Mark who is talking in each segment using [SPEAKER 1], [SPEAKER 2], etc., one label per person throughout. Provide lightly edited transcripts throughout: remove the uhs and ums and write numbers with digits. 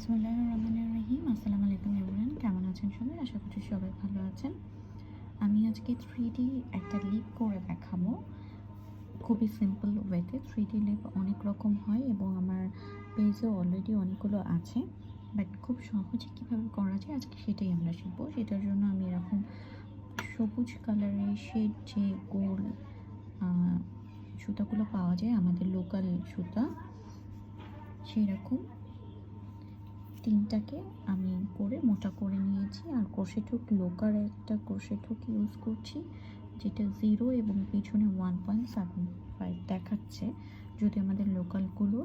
[SPEAKER 1] বিসমিল্লাহির রহমানির রহিম। আসসালামু আলাইকুম এভরিওয়ান, কেমন আছেন সবাই? আশা করছি সবাই ভালো আছেন। আমি আজকে 3D একটা লিপ করে দেখাবো, খুবই সিম্পল ওয়েতে। 3D লিপ অনেক রকম হয় এবং আমার পেজে অলরেডি অনেকগুলো আছে, বাট খুব সহজে কীভাবে করা যায় আজকে সেটাই আমরা শিখবো। সেটার জন্য আমি এরকম সবুজ কালারের শেড যে গোল সুতাগুলো পাওয়া যায় আমাদের লোকাল সুতা, সেই রকম তিনটাকে আমি করে মোটা করে নিয়েছি। আর ক্রোশেট হুক, লোকার একটা ক্রোশেট হুক ইউজ করছি, যেটা 0 এবং পিছনে 1.75 দেখাচ্ছে, যদি আমাদের লোকালগুলো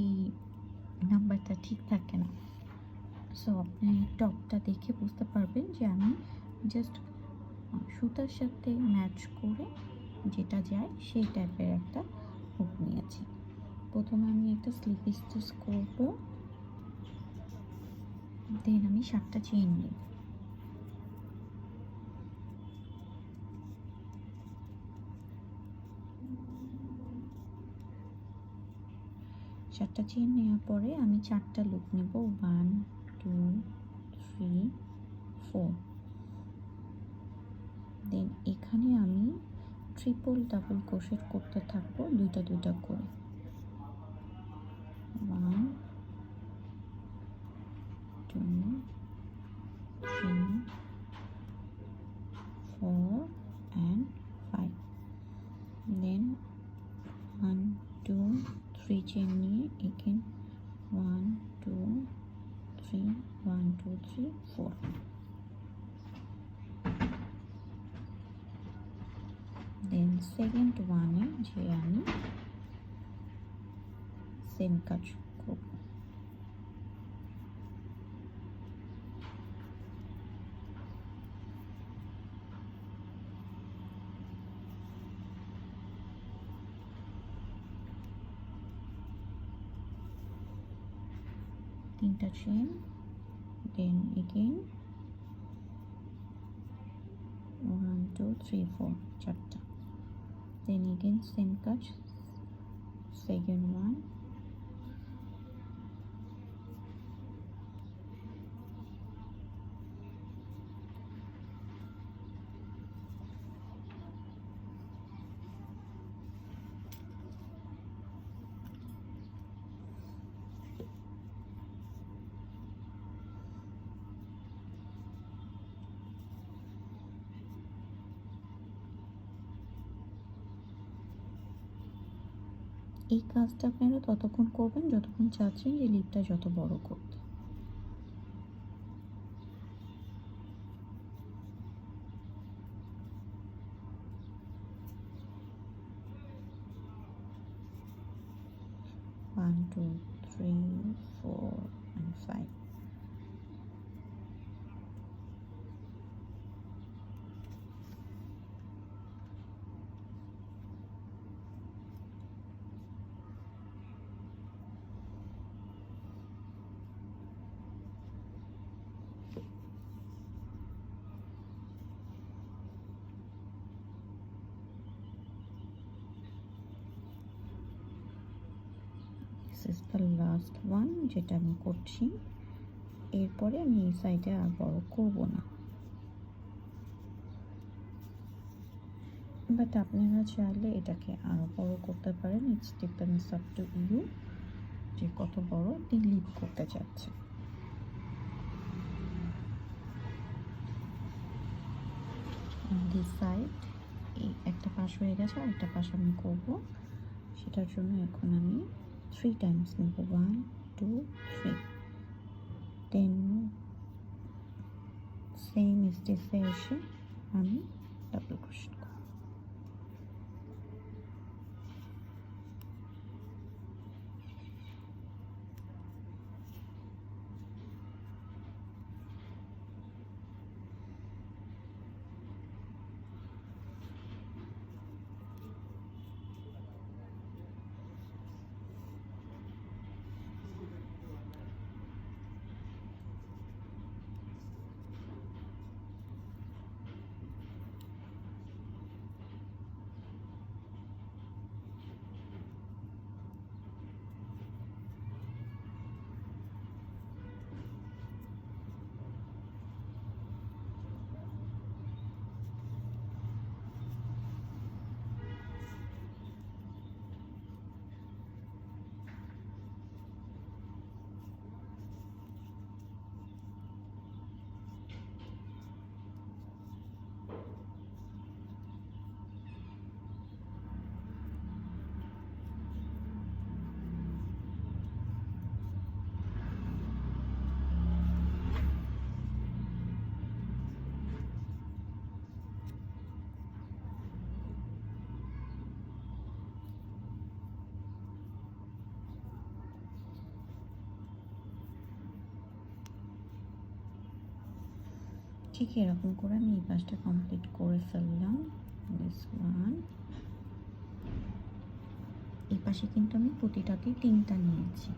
[SPEAKER 1] এই নাম্বারটা ঠিক থাকে না। সো আপনি টপটা দেখে বুঝতে পারবেন যে আমি জাস্ট সুতার সাথে ম্যাচ করে যেটা যায় সেই টাইপের একটা হুক নিয়েছি। প্রথমে আমি একটা স্লিপ স্টিচ করবো, দেন আমি 7টা চেইন নিই। চারটা চেইন নেওয়ার পরে আমি 4টা লুপ নেব, 1 2 3 4। দেন এখানে আমি ট্রিপল ডাবল ক্রোশেট করতে থাকবো, দুইটা দুইটা করে। 1 2 3 4 and 5। দেন 1 2 3 চেইন নিয়ে এগেন 1 2 3 1 2 3 4। দেন সেকেন্ড ওয়ানে যে আমি সেম কাজ করব। তিনটা চেইন, দেন এগেইন 1 2 3 4 চারটা। দেন এগেইন সেম কাজ, সেকেন্ড ওয়ান, এই কাজটা আপনারা ততক্ষণ করবেন যতক্ষণ চাচ্ছেন যে লিপটা যত বড় করতে। One, 2, 3, 4 and 5। This is the last one যেটা আমি করছি। এরপরে আমি এই সাইডে আর বড় করব না, বাট আপনারা চাইলে এটাকে আরো বড় করতে পারেন। It's depends up to you যে কত বড় আপনি লিপ করতে চাচ্ছেন। দিস সাইড এই একটা পাশ হয়ে গেছে, আর একটা পাশ আমি করব। সেটার জন্য এখন আমি 3 টাইমস নেব, 1 2 3। দেন সেম স্টিচে এসে আমি ডাবল ক্রোশেট করব। ঠিক এরকম করে আমি এই পাশটা কমপ্লিট করে ফেললাম। দিস ওয়ান, এই পাশে কিন্তু আমি প্রতিটাতেই 3টা নিয়েছি।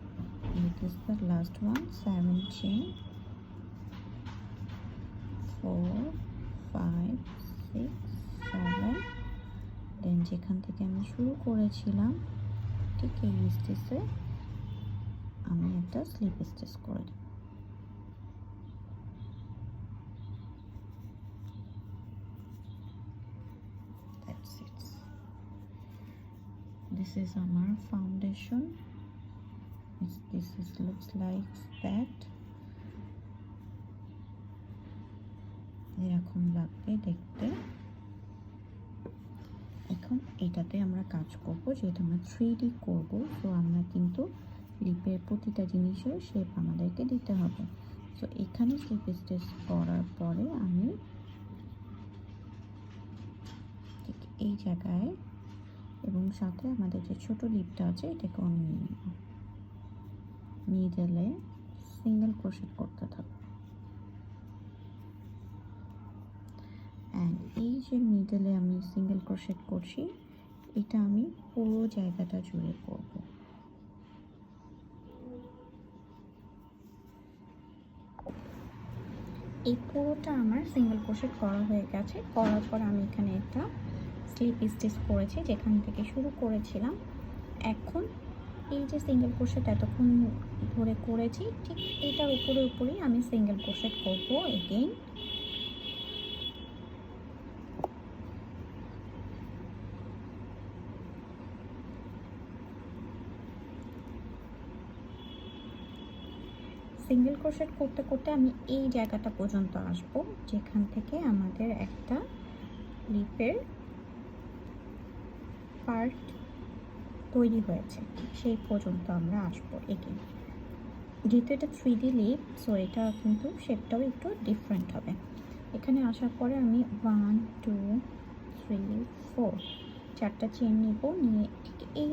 [SPEAKER 1] This is the last one, 7 chain, 4 5 6 7, দেন যেখান থেকে আমি শুরু করেছিলাম ঠিক এই স্টিচে আমি একটা স্লিপ স্টিচ করে দেব। That's it. This is আমার ফাউন্ডেশন। Looks like that. এরকম লাগবে দেখতে। এখন এটাতে আমরা কাজ করব, যেহেতু আমরা 3D করব, তো আমরা কিন্তু লিপের প্রতিটা জিনিসের শেপ আমাদেরকে দিতে হবে। তো এখানে স্লিপ স্টিচ করার পরে আমি ঠিক এই জায়গায় এবং সাথে আমাদের যে ছোট লিপটা আছে এটাকে আমি নিয়ে নেব, নিডলে সিঙ্গেল ক্রোশেট করতে থাকবো। অ্যান্ড এই যে মিডলে আমি সিঙ্গেল ক্রোশেট করছি, এটা আমি পুরো জায়গাটা জুড়ে করব। এই পুরোটা আমার সিঙ্গেল ক্রোশেট করা হয়ে গেছে। করার পর আমি এখানে একটা স্লিপ স্টিচ করেছি যেখান থেকে শুরু করেছিলাম। এখন এই যে সিঙ্গেল ক্রোশেট এতক্ষণ ধরে করেছি, ঠিক এটার উপরেই আমি সিঙ্গেল ক্রোশেট করব এগেইন। সিঙ্গেল ক্রোশেট করতে করতে আমি এই জায়গাটা পর্যন্ত আসব, যেখান থেকে আমাদের একটা লিপের পার্ট তৈরি হয়েছে, সেই পর্যন্ত আমরা আসবো এগেইন। যেহেতু এটা 3D লিপ, সো এটা কিন্তু শেপটাও একটু ডিফারেন্ট হবে। এখানে আসার পরে আমি 1 2 3 4 4টা চেন নিব, নিয়ে ঠিক এই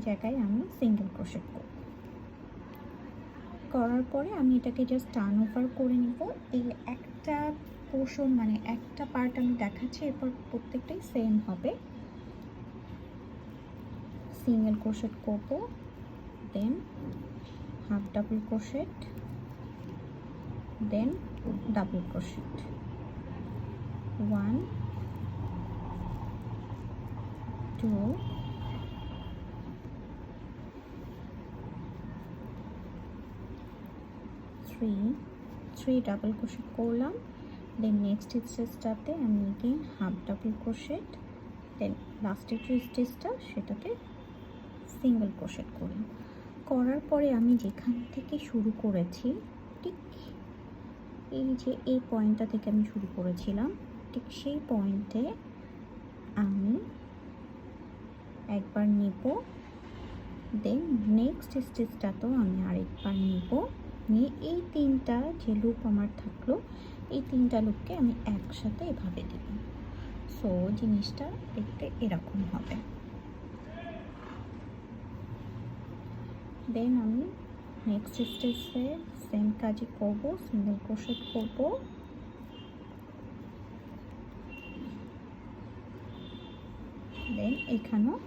[SPEAKER 1] জায়গায় আমি সিঙ্গেল ক্রোশেট করব। করার পরে আমি এটাকে জাস্ট টার্ন ওভার করে নিব। এই একটা পোর্শন মানে একটা পার্ট আমি দেখাচ্ছি, এরপর প্রত্যেকটাই সেম হবে। সিঙ্গেল ক্রোশেট করব, দেন হাফ ডাবল ক্রোশেট, দেন ডাবল ক্রোশেট, 1 2 3 ডাবল ক্রোশেট করলাম। দেন নেক্সট স্টিচটাতে আমি এগেইন হাফ ডাবল ক্রোশেট, দেন লাস্টের যে স্টিচটা সেটাতে সিঙ্গেল ক্রোশেট করলাম। করার পরে আমি যেখান থেকে শুরু করেছি, ঠিক এই যে এই পয়েন্টটা থেকে আমি শুরু করেছিলাম, ঠিক সেই পয়েন্টে আমি একবার নিব, দেন নেক্সট স্টিচটাতেও আমি আরেকবার নিব, নিয়ে এই 3টা যে লুপ আমার থাকলো, এই 3টা লুপকে আমি একসাথে এভাবে দিব। সো জিনিসটা দেখতে এরকম হবে। দেন আমি নেক্সট স্টেজে সেম কাজই করব, সিঙ্গেল ক্রোশেট করব, দেন এখানেও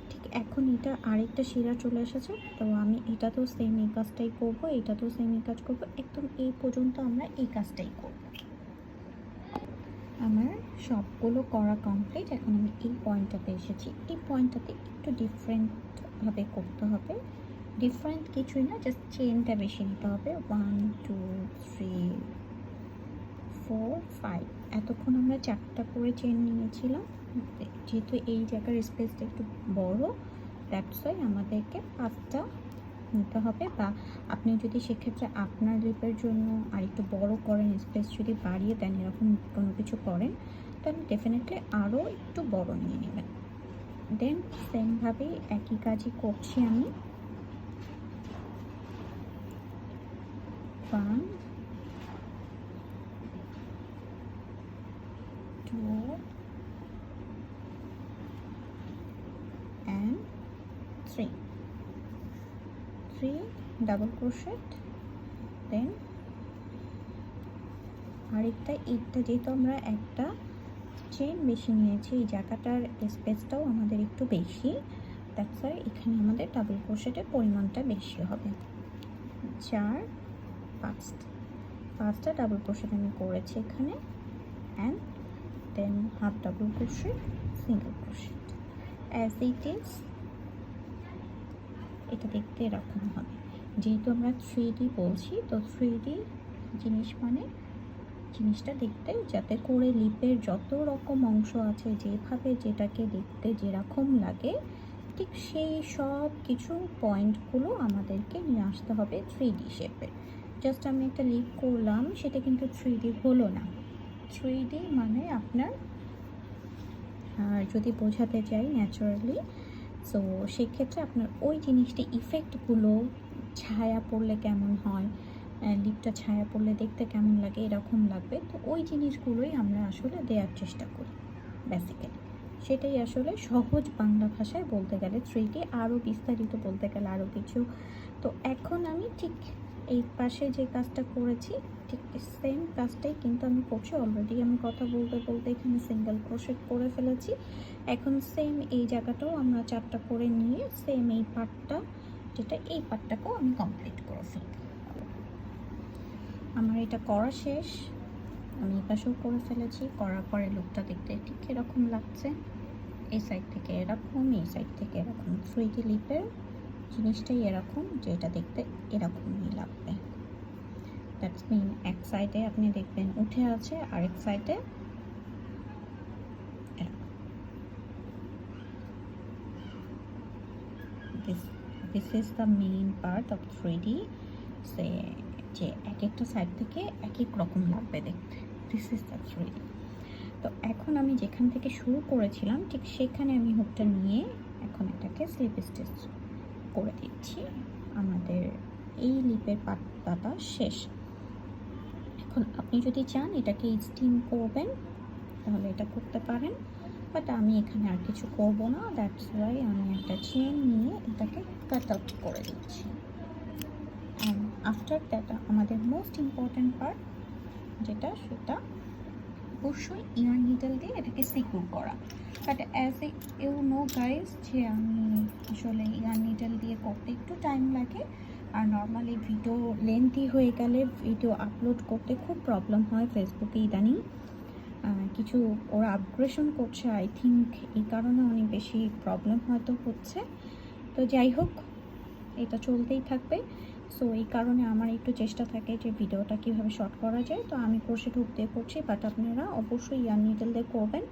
[SPEAKER 1] ঠিক এখন এটা আরেকটা শিরা চলে এসেছে, তো আমি এটাতেও সেম এই কাজটাই করব, এটাতেও সেম এই কাজ করব, একদম এই পর্যন্ত আমরা এই কাজটাই করব। আমার সবগুলো করা কমপ্লিট। এখন আমি এই পয়েন্টটাতে এসেছি, এই পয়েন্টটাতে একটু ডিফারেন্টভাবে করতে হবে। ডিফারেন্ট কিছুই না, জাস্ট চেনটা বেশি নিতে হবে। 1 2 3 4 5, এতক্ষণ আমরা 4টা করে চেন নিয়েছিলাম। যেহেতু এই জায়গার স্পেসটা একটু বড়, দ্যাটস ওয়াই আমাদেরকে 5টা নিতে হবে। বা আপনি যদি সেক্ষেত্রে আপনার লিপের জন্য আর একটু বড় করেন, স্পেস যদি বাড়িয়ে দেন, এরকম কোনো কিছু করেন, তাহলে ডেফিনেটলি আরও একটু বড় নিয়ে নেবেন। দেন সেমভাবেই একই কাজই করছি আমি। 1 2 and 3 double crochet, then আরেকটা এইটা যেহেতু আমরা একটা চেন বেশি নিয়েছি, এই জায়গাটার স্পেসটাও আমাদের একটু বেশি, দ্যাটস ওয়াই এখানে আমাদের ডাবল ক্রোশেটের পরিমাণটা বেশি হবে। 4 5টা ডাবল ক্রোশেট আমি করেছি এখানে, and then half double crochet, single crochet as it is. এটা দেখতে এরকম হবে। যেহেতু আমরা 3D বলছি, তো 3D জিনিস মানে জিনিসটা দেখতে যাতে করে লিপের যত রকম অংশ আছে, যেভাবে যেটাকে দেখতে যেরকম লাগে, ঠিক সেই সব কিছু পয়েন্টগুলো আমাদেরকে নিয়ে আসতে হবে 3D শেপে। জাস্ট আমি একটা লিপ করলাম, সেটা কিন্তু 3D হলো না। 3D মানে আপনার যদি বোঝাতে চাই ন্যাচারালি, সো সেক্ষেত্রে আপনার ওই জিনিসটি ইফেক্টগুলো, ছায়া পড়লে কেমন হয়, লিপটা ছায়া পড়লে দেখতে কেমন লাগে, এরকম লাগবে, তো ওই জিনিসগুলোই আমরা আসলে দেওয়ার চেষ্টা করি বেসিক্যালি। সেটাই আসলে সহজ বাংলা ভাষায় বলতে গেলে 3D। আরও বিস্তারিত বলতে গেলে আরও কিছু। তো এখন আমি ঠিক এই পাশে যে কাজটা করেছি, ঠিক সেম কাজটাই কিন্তু আমি করছি। অলরেডি আমি কথা বলতে বলতে এখানে সিঙ্গেল ক্রোশেট করে ফেলেছি। এখন সেম এই জায়গাটাও আমরা 4টা করে নিয়ে সেম এই পার্টটা, যেটা এই পার্টটাকেও আমি কমপ্লিট করে ফেলব। আমার এটা করা শেষ, আমি এই পাশেও করে ফেলেছি। করার পরে লুকটা দেখতে ঠিক এরকম লাগছে, এই সাইড থেকে এরকম, এই সাইড থেকে এরকম। 3D লিপের জিনিসটাই এরকম, যে এটা দেখতে এরকমই লাগবে। দ্যাটস মিন এক সাইডে আপনি দেখবেন উঠে আছে, আর এক সাইডে this is the main part of 3D। সে যে এক একটা সাইড থেকে এক এক রকম লাগবে দেখতে, দিস ইজ দ্য 3D। তো এখন আমি যেখান থেকে শুরু করেছিলাম ঠিক সেখানে আমি হুকটা নিয়ে এখন এটাকে স্লিপ স্টিচ করে দিচ্ছি। আমাদের এই লিপের পাতা শেষ। এখন আপনি যদি চান এটাকে স্টিম করবেন তাহলে এটা করতে পারেন, বাট আমি এখানে আর কিছু করব না। দ্যাটস ওয়াই আমি একটা চেন নিয়ে এটাকে কাট আউট করে দিচ্ছি। অ্যান্ড আফটার দ্যাট আমাদের মোস্ট ইম্পর্ট্যান্ট পার্ট যেটা, সেটা অবশ্যই ইয়ার নিডল দিয়ে এটাকে সিকিউর করা। But as you know guys, যে আমি আসলে ইয়ার নিডল দিয়ে করতে একটু টাইম লাগে, আর নর্মালি ভিডিও লেন্থি হয়ে গেলে ভিডিও আপলোড করতে খুব প্রবলেম হয় ফেসবুকে ইদানিং। কিছু ওরা আপগ্রেশন করছে, আই থিঙ্ক এই কারণে অনেক বেশি প্রবলেম হয়তো হচ্ছে। তো যাই হোক, এটা চলতেই থাকবে। সো এই কারণে আমার একটু চেষ্টা থাকে যে ভিডিওটা কীভাবে শর্ট করা যায়। তো আমি ক্রোশেট হুক দিয়ে করছি, বাট আপনারা অবশ্যই ইয়ার নিডল দিয়ে করবেন।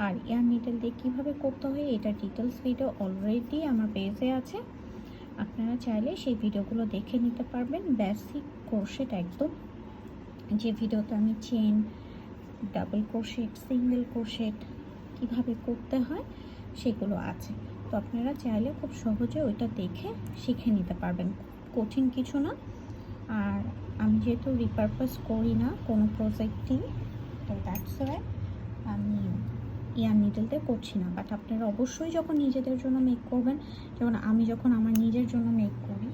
[SPEAKER 1] আর ইয়ার নিডল দিয়ে কীভাবে করতে হয় এটা ডিটেলস ভিডিও অলরেডি আমার পেজে আছে, আপনারা চাইলে সেই ভিডিওগুলো দেখে নিতে পারবেন। বেসিক ক্রোশেট একদম, যে ভিডিওতে আমি chain, double crochet, single crochet কীভাবে করতে হয় সেগুলো আছে। তো আপনারা চাইলে খুব সহজে ওইটা দেখে শিখে নিতে পারবেন, কঠিন কিছু না। আর আমি যেহেতু রিপারপাস করি না কোনো প্রজেক্টই, তো দ্যাটস ওয়াই আমি ইয়ার নিডলতে করছি না। বাট আপনারা অবশ্যই যখন নিজেদের জন্য মেক করবেন, যেমন আমি যখন আমার নিজের জন্য মেক করি,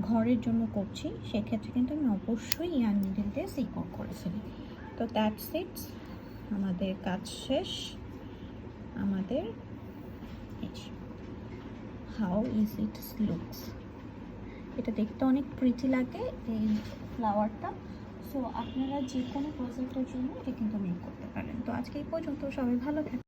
[SPEAKER 1] ঘরের জন্য করছি, সেক্ষেত্রে কিন্তু আমি অবশ্যই ইয়ার নিডল দিয়ে সিকিউর করে ফেলি। তো দ্যাটস ইট, আমাদের কাজ শেষ। আমাদের হাউ ইজ ইট লুকস, এটা দেখতে অনেক প্রিটি লাগে এই ফ্লাওয়ারটা। সো আপনারা যে কোনো প্রজেক্টের জন্য এটা কিন্তু মেক করতে পারেন। তো আজকে এই পর্যন্ত, সবাই ভালো থাকবেন।